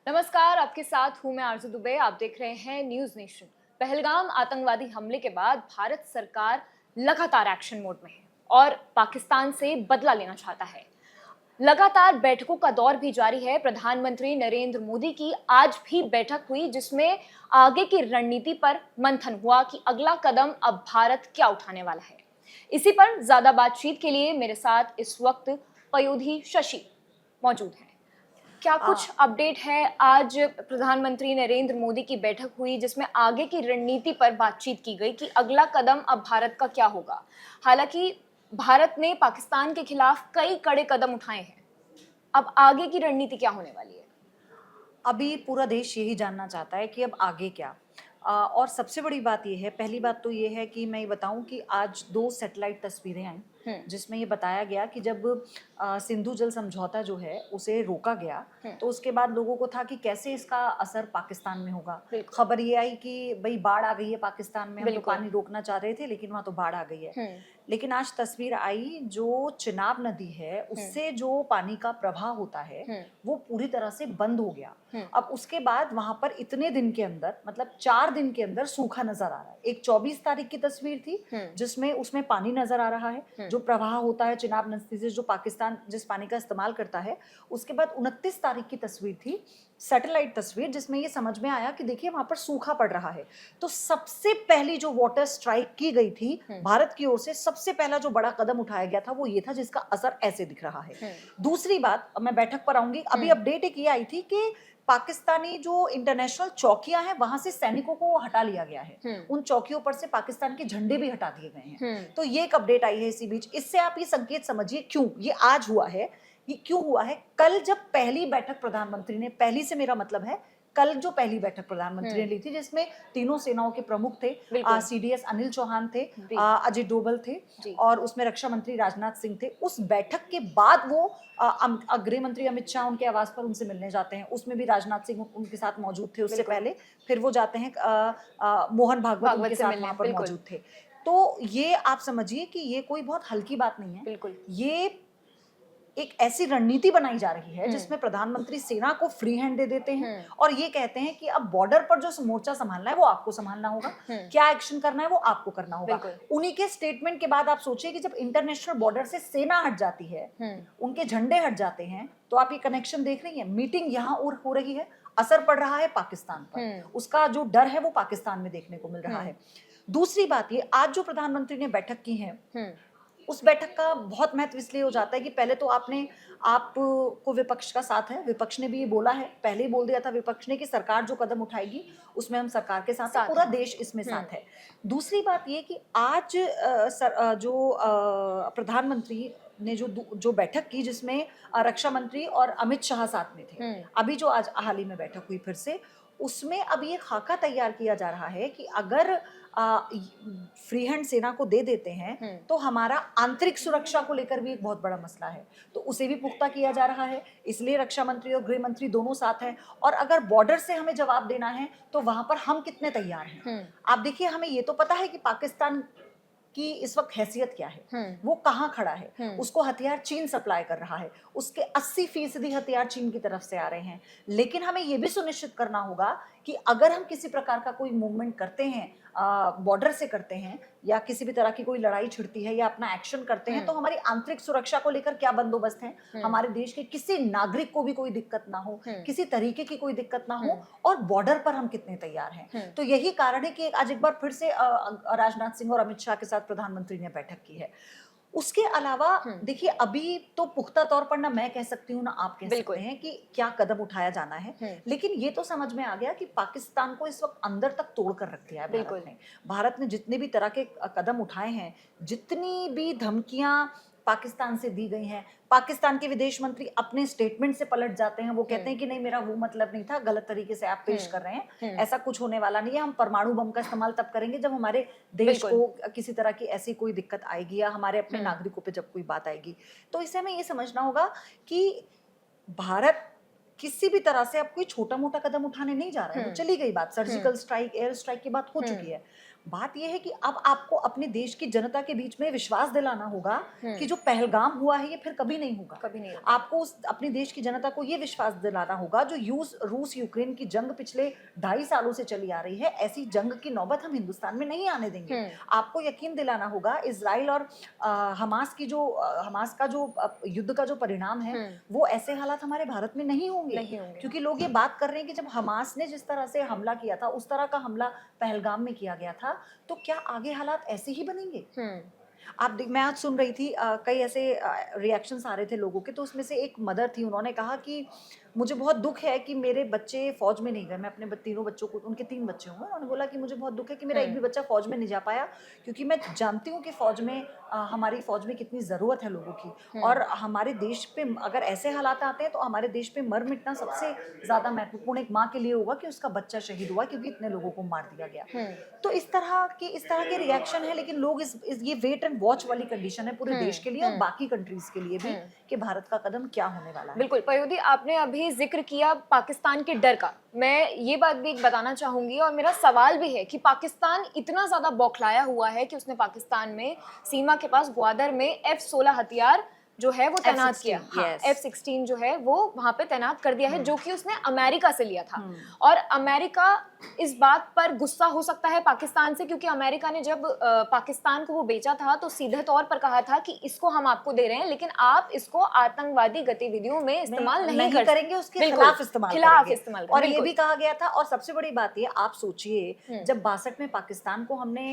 नमस्कार, आपके साथ हूं मैं आरजू दुबे। आप देख रहे हैं न्यूज नेशन। पहलगाम आतंकवादी हमले के बाद भारत सरकार लगातार एक्शन मोड में है और पाकिस्तान से बदला लेना चाहता है। लगातार बैठकों का दौर भी जारी है। प्रधानमंत्री नरेंद्र मोदी की आज भी बैठक हुई जिसमें आगे की रणनीति पर मंथन हुआ कि अगला कदम अब भारत क्या उठाने वाला है। इसी पर ज्यादा बातचीत के लिए मेरे साथ इस वक्त पयोधी शशि मौजूद हैं। क्या कुछ अपडेट है? आज प्रधानमंत्री नरेंद्र मोदी की बैठक हुई जिसमें आगे की रणनीति पर बातचीत की गई कि अगला कदम अब भारत का क्या होगा। हालांकि भारत ने पाकिस्तान के खिलाफ कई कड़े कदम उठाए हैं। अब आगे की रणनीति क्या होने वाली है? अभी पूरा देश यही जानना चाहता है कि अब आगे क्या। और सबसे बड़ी बात ये है, पहली बात तो ये है कि मैं ये बताऊं कि आज 2 सैटेलाइट तस्वीरें आई जिसमें ये बताया गया कि जब सिंधु जल समझौता जो है उसे रोका गया तो उसके बाद लोगों को था कि कैसे इसका असर पाकिस्तान में होगा। खबर ये आई कि भाई बाढ़ आ गई है पाकिस्तान में, हम तो पानी रोकना चाह रहे थे लेकिन वहां तो बाढ़ आ गई है। लेकिन आज तस्वीर आई, जो चिनाब नदी है उससे जो पानी का प्रवाह होता है वो पूरी तरह से बंद हो गया। अब उसके बाद वहां पर इतने दिन के अंदर, मतलब 4 दिन के अंदर सूखा नजर आ रहा है। एक 24 तारीख की तस्वीर थी जिसमें उसमें पानी नजर आ रहा है, जो प्रवाह होता है चिनाब नदी से, जो पाकिस्तान जिस पानी का इस्तेमाल करता है। उसके बाद 29 तारीख की तस्वीर थी, सैटेलाइट तस्वीर, जिसमें ये समझ में आया कि देखिए वहां पर सूखा पड़ रहा है। तो सबसे पहली जो वाटर स्ट्राइक की गई थी भारत की ओर से, सबसे पहला जो बड़ा कदम उठाया गया था वो ये था, जिसका असर ऐसे दिख रहा है। दूसरी बात, मैं बैठक पर आऊंगी, अभी अपडेट एक ये आई थी कि पाकिस्तानी जो इंटरनेशनल चौकियां हैं वहां से सैनिकों को हटा लिया गया है। उन चौकियों पर से पाकिस्तान के झंडे भी हटा दिए गए हैं। तो ये एक अपडेट आई है इसी बीच। इससे आप ये संकेत समझिए क्यों ये आज हुआ है। ये क्यों हुआ है? कल जब पहली बैठक प्रधानमंत्री ने, पहली से मेरा मतलब है कल जो पहली बैठक प्रधानमंत्री ने ली थी जिसमें तीनों सेनाओं के प्रमुख थे, सीडीएस अनिल चौहान थे, अजय डोभाल थे और उसमें रक्षा मंत्री राजनाथ सिंह थे। उस बैठक के बाद वो गृह मंत्री अमित शाह उनके आवास पर उनसे मिलने जाते हैं। उसमें भी राजनाथ सिंह उनके साथ मौजूद थे उससे पहले। फिर वो जाते हैं मोहन भागवत उनके साथ वहां पर मौजूद थे। तो ये आप समझिए कि ये कोई बहुत हल्की बात नहीं है। ये एक ऐसी रणनीति बनाई जा रही है जिसमें प्रधानमंत्री सेना को फ्री हैंड दे देते हैं और ये कहते हैं कि अब बॉर्डर पर जो मोर्चा संभालना है वो आपको संभालना होगा, क्या एक्शन करना है वो आपको करना होगा। उन्हीं के स्टेटमेंट के बाद आप सोचिए कि जब इंटरनेशनल बॉर्डर से सेना हट जाती है, उनके झंडे हट जाते हैं, तो आप ये कनेक्शन देख रही है। मीटिंग यहाँ और हो रही है, असर पड़ रहा है पाकिस्तान पर, उसका जो डर है वो पाकिस्तान में देखने को मिल रहा है। दूसरी बात, ये आज जो प्रधानमंत्री ने बैठक की है उस बैठक का बहुत महत्व इसलिए हो जाता है कि पहले तो आपको विपक्ष का साथ है, विपक्ष ने भी ये बोला है, पहले ही बोल दिया था विपक्ष ने कि सरकार जो कदम उठाएगी उसमें हम सरकार के साथ है, पूरा देश इसमें साथ है। दूसरी बात ये कि आज प्रधानमंत्री ने जो बैठक की जिसमें रक्षा मंत्री और अमित शाह साथ में थे, अभी जो आज हाल ही में बैठक हुई फिर से, उसमें अब ये खाका तैयार किया जा रहा है कि अगर फ्री हैंड सेना को दे देते हैं तो हमारा आंतरिक सुरक्षा को लेकर भी एक बहुत बड़ा मसला है, तो उसे भी पुख्ता किया जा रहा है। इसलिए रक्षा मंत्री और गृह मंत्री दोनों साथ हैं। और अगर बॉर्डर से हमें जवाब देना है तो वहां पर हम कितने तैयार हैं। आप देखिए, हमें ये तो पता है कि पाकिस्तान कि इस वक्त हैसियत क्या है, वो कहाँ खड़ा है। उसको हथियार चीन सप्लाई कर रहा है, उसके 80% हथियार चीन की तरफ से आ रहे हैं। लेकिन हमें ये भी सुनिश्चित करना होगा कि अगर हम किसी प्रकार का कोई मूवमेंट करते हैं, बॉर्डर से करते हैं, या किसी भी तरह की कोई लड़ाई छिड़ती है या अपना एक्शन करते हैं, तो हमारी आंतरिक सुरक्षा को लेकर क्या बंदोबस्त है, हमारे देश के किसी नागरिक को भी कोई दिक्कत ना हो, किसी तरीके की कोई दिक्कत ना हो, और बॉर्डर पर हम कितने तैयार हैं। तो यही कारण है कि आज एक बार फिर से राजनाथ सिंह और अमित शाह के साथ प्रधानमंत्री ने बैठक की है। उसके अलावा देखिए, अभी तो पुख्ता तौर पर ना मैं कह सकती हूँ ना आप कह सकते हैं कि क्या कदम उठाया जाना है, लेकिन ये तो समझ में आ गया कि पाकिस्तान को इस वक्त अंदर तक तोड़ कर रख दिया है भारत ने जितने भी तरह के कदम उठाए हैं, जितनी भी धमकियां पाकिस्तान से दी गई हैं, पाकिस्तान के विदेश मंत्री अपने स्टेटमेंट से पलट जाते हैं। वो कहते हैं कि नहीं, मेरा वो मतलब नहीं था, गलत तरीके से आप पेश कर रहे हैं, ऐसा कुछ होने वाला नहीं है, हम परमाणु बम का इस्तेमाल तब करेंगे जब हमारे देश को किसी तरह की ऐसी कोई दिक्कत आएगी या हमारे अपने नागरिकों पे जब कोई बात आएगी। तो इसे हमें ये समझना होगा कि भारत किसी भी तरह से अब कोई छोटा मोटा कदम उठाने नहीं जा रहा है। वो चली गई बात, सर्जिकल स्ट्राइक, एयर स्ट्राइक की बात हो चुकी है। बात यह है कि अब आपको अपने देश की जनता के बीच में विश्वास दिलाना होगा कि जो पहलगाम हुआ है ये फिर कभी नहीं होगा। कभी नहीं होगा। आपको अपने देश की जनता को ये विश्वास दिलाना होगा, जो रूस यूक्रेन की जंग पिछले 2.5 सालों से चली आ रही है, ऐसी जंग की नौबत हम हिंदुस्तान में नहीं आने देंगे। आपको यकीन दिलाना होगा इजराइल और हमास का जो युद्ध का जो परिणाम है वो ऐसे हालात हमारे भारत में नहीं होंगे। क्योंकि लोग ये बात कर रहे हैं कि जब हमास ने जिस तरह से हमला किया था, उस तरह का हमला पहलगाम में किया गया था, तो क्या आगे हालात ऐसे ही बनेंगे? मैं आज सुन रही थी कई ऐसे रिएक्शंस आ रहे थे लोगों के, तो उसमें से एक मदर थी, उन्होंने कहा कि मुझे बहुत दुख है कि मेरे बच्चे फौज में नहीं गए। मैं अपने तीनों बच्चों को, उनके 3 बच्चे होंगे, उन्होंने बोला कि मुझे बहुत दुख है कि मेरा एक भी बच्चा फौज में नहीं जा पाया, क्योंकि मैं जानती हूँ कि फौज में हमारी फौज में कितनी ज़रूरत है लोगों की, और हमारे देश पे अगर ऐसे हालात आते हैं तो हमारे देश पे मर मिटना सबसे ज़्यादा महत्वपूर्ण एक माँ के लिए होगा कि उसका बच्चा शहीद हुआ क्योंकि इतने लोगों को मार दिया गया। तो इस तरह के रिएक्शन है, लेकिन लोग ये वेट एंड वॉच वाली कंडीशन है पूरे देश के लिए और बाकी कंट्रीज के लिए भी कि भारत का कदम क्या होने वाला है। बिल्कुल पयोधी, आपने अभी जिक्र किया पाकिस्तान के डर का, मैं ये बात भी बताना चाहूंगी और मेरा सवाल भी है कि पाकिस्तान इतना ज्यादा बौखलाया हुआ है कि उसने पाकिस्तान में सीमा के पास ग्वादर में F-16 हथियार जो है वो तैनात किया। F-16 जो है वो वहां पे तैनात कर दिया है, जो कि उसने अमेरिका से लिया था। और अमेरिका इस बात पर गुस्सा हो सकता है पाकिस्तान से, क्योंकि अमेरिका ने जब पाकिस्तान को वो बेचा था तो सीधे तौर पर कहा था कि इसको हम आपको दे रहे हैं, लेकिन आप इसको आतंकवादी गतिविधियों में इस्तेमाल नहीं करेंगे, उसके खिलाफ इस्तेमाल। और ये भी कहा गया था। और सबसे बड़ी बात ये, आप सोचिए जब 62 में पाकिस्तान को हमने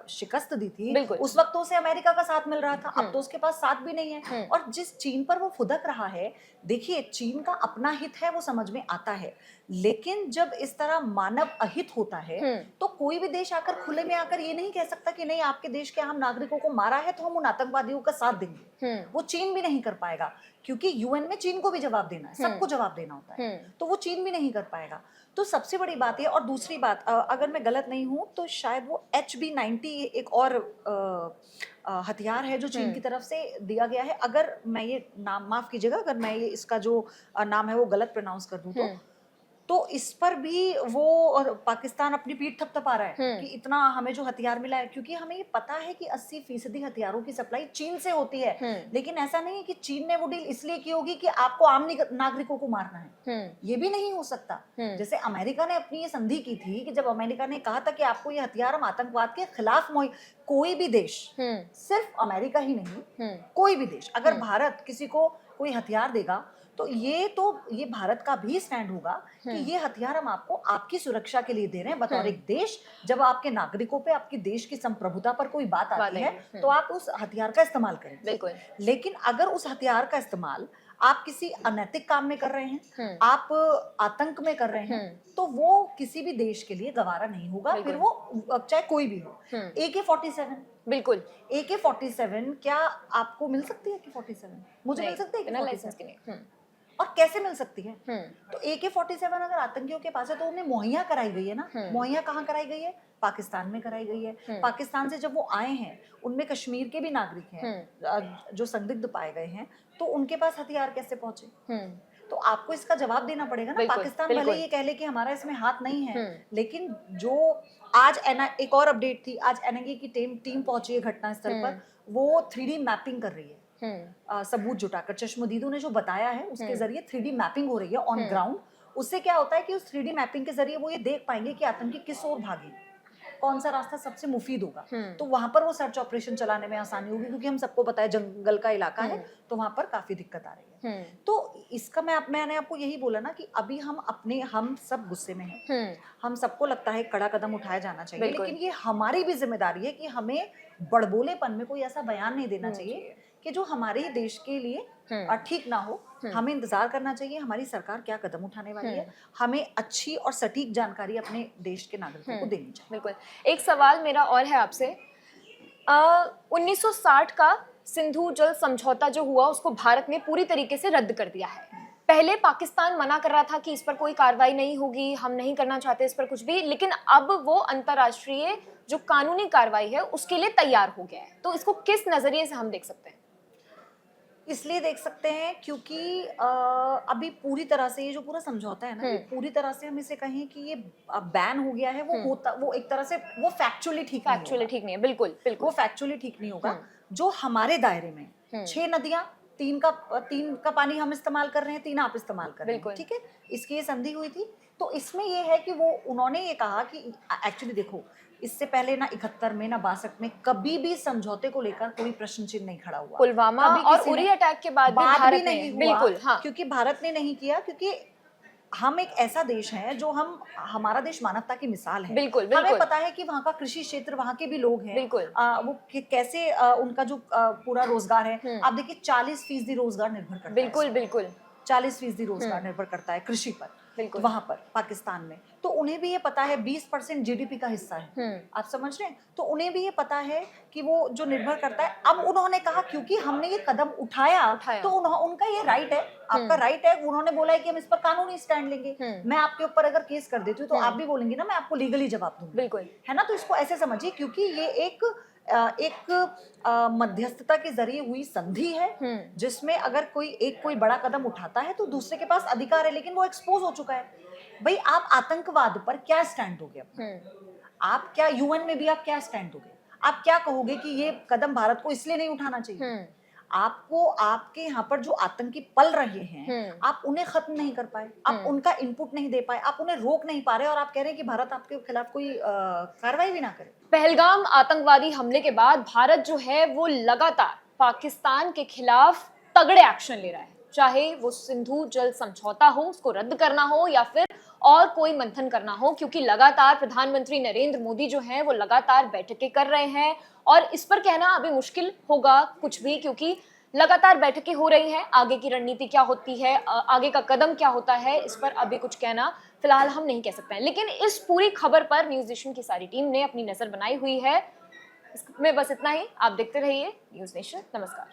शिकस्त दी थी, उस वक्त तो उसे अमेरिका का साथ मिल रहा था, अब तो उसके पास साथ भी नहीं है। और जिस चीन पर वो फुदक रहा है, देखिए चीन का अपना हित है वो समझ में आता है, लेकिन जब इस तरह मानव अहित होता है तो कोई भी देश आकर खुले में आकर ये नहीं कह सकता कि नहीं, आपके देश के आम नागरिकों को मारा है तो हम उन आतंकवादियों का साथ देंगे। वो चीन भी नहीं कर पाएगा, क्योंकि यूएन में चीन को भी जवाब देना है, सबको जवाब देना होता है, तो वो चीन भी नहीं कर पाएगा। तो सबसे बड़ी बात है। और दूसरी बात, अगर मैं गलत नहीं हूं तो शायद वो HB-90 एक और हथियार है जो चीन की तरफ से दिया गया है। अगर मैं ये नाम, माफ कीजिएगा अगर मैं ये इसका जो नाम है वो गलत प्रोनाउंस कर दूं, तो इस पर भी वो और पाकिस्तान अपनी पीठ थपथपा रहा है कि इतना हमें जो हथियार मिला है, क्योंकि हमें ये पता है कि 80% हथियारों की सप्लाई चीन से होती है। लेकिन ऐसा नहीं है कि चीन ने वो डील इसलिए की होगी कि आपको आम नागरिकों को मारना है, ये भी नहीं हो सकता। जैसे अमेरिका ने अपनी ये संधि की थी कि जब अमेरिका ने कहा था कि आपको ये हथियार हम आतंकवाद के खिलाफ, कोई भी देश, सिर्फ अमेरिका ही नहीं, कोई भी देश अगर भारत किसी को कोई हथियार देगा तो ये भारत का भी स्टैंड होगा कि ये हथियार हम आपको आपकी सुरक्षा के लिए दे रहे हैं बतौर एक देश। जब आपके नागरिकों पे, आपके देश की संप्रभुता पर कोई बात आती है तो आप उस हथियार का इस्तेमाल करें। बिल्कुल। लेकिन अगर उस हथियार का इस्तेमाल आप किसी अनैतिक काम में कर रहे हैं, आप आतंक में कर रहे हैं, तो वो किसी भी देश के लिए गवारा नहीं होगा, फिर वो चाहे कोई भी हो। AK-47, बिल्कुल, AK-47 क्या आपको मिल सकती है? AK-47 मुझे मिल सकती है AK-47? और कैसे मिल सकती है? तो AK-47 अगर आतंकियों के पास है तो उन्हें मुहैया कराई गई है ना। मुहैया कहाँ कराई गई है? पाकिस्तान में कराई गई है। पाकिस्तान से जब वो आए हैं, उनमें कश्मीर के भी नागरिक हैं जो संदिग्ध पाए गए हैं, तो उनके पास हथियार कैसे पहुंचे? तो आपको इसका जवाब देना पड़ेगा ना। पाकिस्तान भले ये कह ले कि हमारा इसमें हाथ नहीं है, लेकिन जो आज एक और अपडेट थी, आज NIA की टीम पहुंची है घटनास्थल पर, वो 3D मैपिंग कर रही है। सबूत जुटाकर चश्मदीदों ने जो बताया है उसके जरिए 3D मैपिंग हो रही है ऑन ग्राउंड। उससे क्या होता है कि उस 3D मैपिंग के जरिए वो ये देख पाएंगे कि आतंकी किस ओर भागे, कौन सा रास्ता सबसे मुफीद होगा। तो वहां पर वो सर्च ऑपरेशन चलाने में आसानी होगी, क्योंकि हम सबको पता है जंगल का इलाका है, तो वहां पर काफी दिक्कत आ रही है। तो इसका मैंने आपको यही बोला ना कि अभी हम सब गुस्से में हैं, हम सबको लगता है कड़ा कदम उठाया जाना चाहिए, लेकिन ये हमारी भी जिम्मेदारी है कि हमें बड़बोलेपन में कोई ऐसा बयान नहीं देना चाहिए कि जो हमारे देश के लिए ठीक ना हो। हमें इंतजार करना चाहिए हमारी सरकार क्या कदम उठाने वाली है, हमें अच्छी और सटीक जानकारी अपने देश के नागरिकों को देनी चाहिए। बिल्कुल। एक सवाल मेरा और है आपसे, 1960 का सिंधु जल समझौता जो हुआ उसको भारत ने पूरी तरीके से रद्द कर दिया है। पहले पाकिस्तान मना कर रहा था कि इस पर कोई कार्रवाई नहीं होगी, हम नहीं करना चाहते इस पर कुछ भी, लेकिन अब वो अंतर्राष्ट्रीय जो कानूनी कार्रवाई है उसके लिए तैयार हो गया है। तो इसको किस नजरिए से हम देख सकते हैं? इसलिए देख सकते हैं क्योंकि अभी पूरी तरह से ये जो पूरा समझौता है ना, ये पूरी तरह से हम इसे कहें कि ये बैन हो गया है, वो एक तरह से वो फैक्चुअली ठीक नहीं फैक्चुअली होगा। ठीक नहीं है, बिल्कुल वो बिल्कुल। फैक्चुअली ठीक नहीं होगा। जो हमारे दायरे में 6 नदियां, 3 का पानी हम इस्तेमाल कर रहे हैं, 3 आप इस्तेमाल कर रहे हैं, बिल्कुल। ठीक है, इसकी ये संधि हुई थी। तो इसमें ये है कि वो उन्होंने ये कहा कि एक्चुअली देखो, इससे पहले ना 71 में ना 62 में कभी भी समझौते को लेकर कोई प्रश्न चिन्ह नहीं खड़ा हुआ। पुलवामा कभी और किसी उरी ने अटैक के बाद भी बात भारत भी ने नहीं हुआ, बिल्कुल, हाँ, क्योंकि भारत ने नहीं किया, क्योंकि हम एक ऐसा देश है जो हमारा देश मानवता की मिसाल है। बिल्कुल हमें बिल्कुल पता है कि वहाँ का कृषि क्षेत्र, वहाँ के भी लोग हैं, बिल्कुल। वो कैसे उनका जो पूरा रोजगार है, आप देखिए 40% रोजगार निर्भर करता है, बिल्कुल बिल्कुल 40% रोजगार निर्भर करता है कृषि पर। बिल्कुल। तो वहां पर पाकिस्तान में तो उन्हें भी ये पता है 20% जीडीपी का हिस्सा है, आप समझ रहे हैं, तो उन्हें भी ये पता है कि वो जो निर्भर करता है। अब उन्होंने कहा क्योंकि हमने ये कदम उठाया तो उनका ये राइट है, आपका राइट है, उन्होंने बोला है कि हम इस पर कानूनी स्टैंड लेंगे। मैं आपके ऊपर अगर केस कर देती हूँ तो आप भी बोलेंगे ना मैं आपको लीगली जवाब दूंगी, बिल्कुल, है ना। तो इसको ऐसे समझिए, क्योंकि ये एक मध्यस्थता के जरिए हुई संधि है, जिसमें अगर कोई बड़ा कदम उठाता है तो दूसरे के पास अधिकार है, लेकिन वो एक्सपोज हो चुका है। भाई आप आतंकवाद पर क्या स्टैंड दोगे अपना? आप क्या यूएन में भी आप क्या स्टैंड दोगे? आप क्या कहोगे कि ये कदम भारत को इसलिए नहीं उठाना चाहिए? आपको आपके यहाँ पर जो आतंकी पल रहे हैं, आप उन्हें खत्म नहीं कर पाए, आप उनका इनपुट नहीं दे पाए, आप उन्हें रोक नहीं पा रहे, और आप कह रहे हैं कि भारत आपके खिलाफ कोई कार्रवाई भी ना करे। पहलगाम आतंकवादी हमले के बाद भारत जो है वो लगातार पाकिस्तान के खिलाफ तगड़े एक्शन ले रहा है, चाहे वो सिंधु जल समझौता हो, उसको रद्द करना हो, या फिर और कोई मंथन करना हो, क्योंकि लगातार प्रधानमंत्री नरेंद्र मोदी जो हैं वो लगातार बैठकें कर रहे हैं। और इस पर कहना अभी मुश्किल होगा कुछ भी, क्योंकि लगातार बैठकें हो रही हैं। आगे की रणनीति क्या होती है, आगे का कदम क्या होता है, इस पर अभी कुछ कहना फिलहाल हम नहीं कह सकते हैं। लेकिन इस पूरी खबर पर न्यूज नेशन की सारी टीम ने अपनी नजर बनाई हुई है। इसमें बस इतना ही। आप देखते रहिए न्यूज नेशन। नमस्कार।